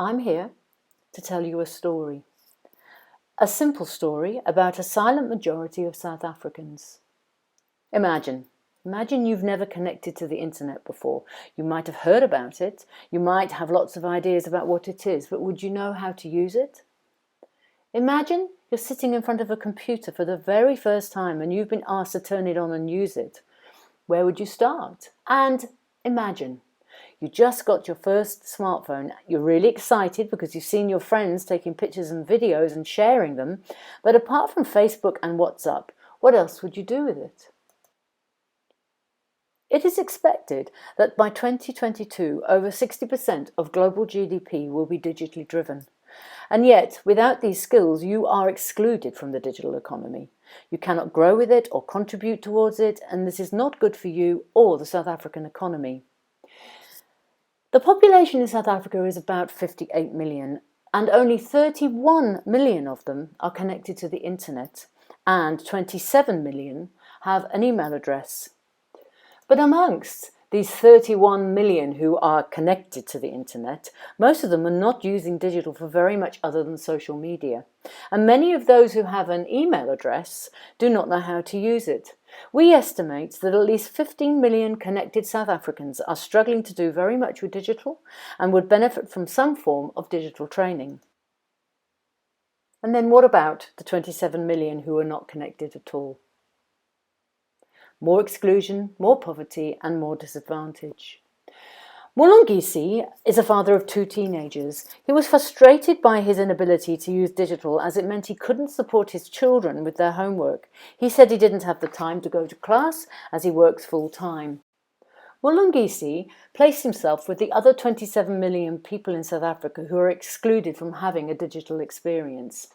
I'm here to tell you a story. A simple story about a silent majority of South Africans. Imagine you've never connected to the internet before. You might have heard about it, you might have lots of ideas about what it is, but would you know how to use it? Imagine you're sitting in front of a computer for the very first time and you've been asked to turn it on and use it. Where would you start? And imagine you just got your first smartphone. You're really excited because you've seen your friends taking pictures and videos and sharing them. But apart from Facebook and WhatsApp, what else would you do with it? It is expected that by 2022, over 60% of global GDP will be digitally driven. And yet, without these skills, you are excluded from the digital economy. You cannot grow with it or contribute towards it, and this is not good for you or the South African economy. The population in South Africa is about 58 million, and only 31 million of them are connected to the internet, and 27 million have an email address. But amongst these 31 million who are connected to the internet, most of them are not using digital for very much other than social media. And many of those who have an email address do not know how to use it. We estimate that at least 15 million connected South Africans are struggling to do very much with digital and would benefit from some form of digital training. And then what about the 27 million who are not connected at all? More exclusion, more poverty, and more disadvantage. Mulungisi is a father of 2 teenagers. He was frustrated by his inability to use digital as it meant he couldn't support his children with their homework. He said he didn't have the time to go to class as he works full-time. Mulungisi placed himself with the other 27 million people in South Africa who are excluded from having a digital experience.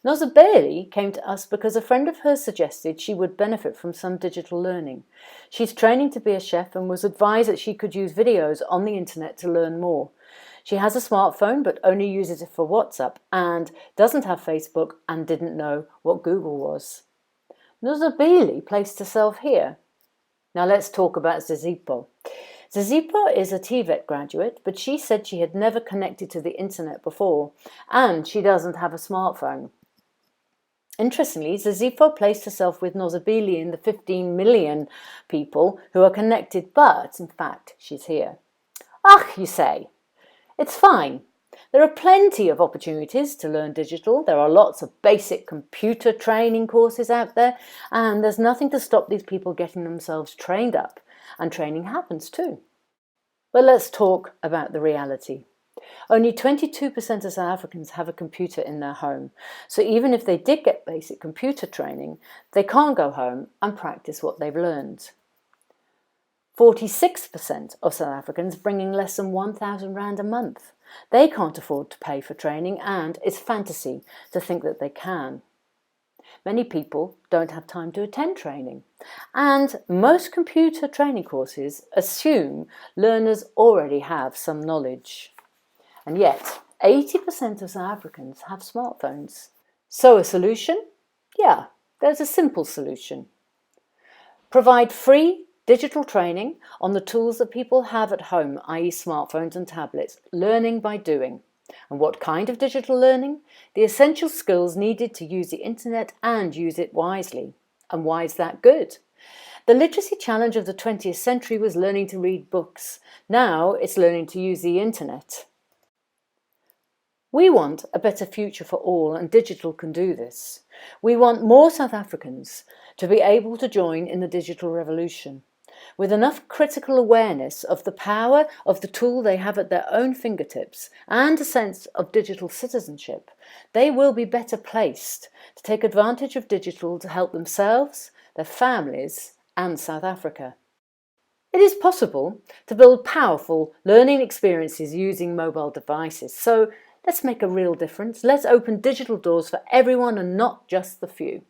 Nozabeli came to us because a friend of hers suggested she would benefit from some digital learning. She's training to be a chef and was advised that she could use videos on the internet to learn more. She has a smartphone but only uses it for WhatsApp and doesn't have Facebook and didn't know what Google was. Nozabeli placed herself here. Now let's talk about Zizipho. Zizipho is a TVET graduate, but she said she had never connected to the internet before and she doesn't have a smartphone. Interestingly, Zizipho placed herself with Nozabeli in the 15 million people who are connected, but in fact, she's here. You say. It's fine. There are plenty of opportunities to learn digital. There are lots of basic computer training courses out there, and there's nothing to stop these people getting themselves trained up, and training happens too. But let's talk about the reality. Only 22% of South Africans have a computer in their home, so even if they did get basic computer training, they can't go home and practice what they've learned. 46% of South Africans bring in less than 1,000 rand a month. They can't afford to pay for training, and it's fantasy to think that they can. Many people don't have time to attend training, and most computer training courses assume learners already have some knowledge. And yet, 80% of South Africans have smartphones. So a solution? Yeah, there's a simple solution. Provide free digital training on the tools that people have at home, i.e. smartphones and tablets, learning by doing. And what kind of digital learning? The essential skills needed to use the internet and use it wisely. And why is that good? The literacy challenge of the 20th century was learning to read books. Now it's learning to use the internet. We want a better future for all, and digital can do this. We want more South Africans to be able to join in the digital revolution. With enough critical awareness of the power of the tool they have at their own fingertips and a sense of digital citizenship, they will be better placed to take advantage of digital to help themselves, their families, and South Africa. It is possible to build powerful learning experiences using mobile devices, so let's make a real difference. Let's open digital doors for everyone and not just the few.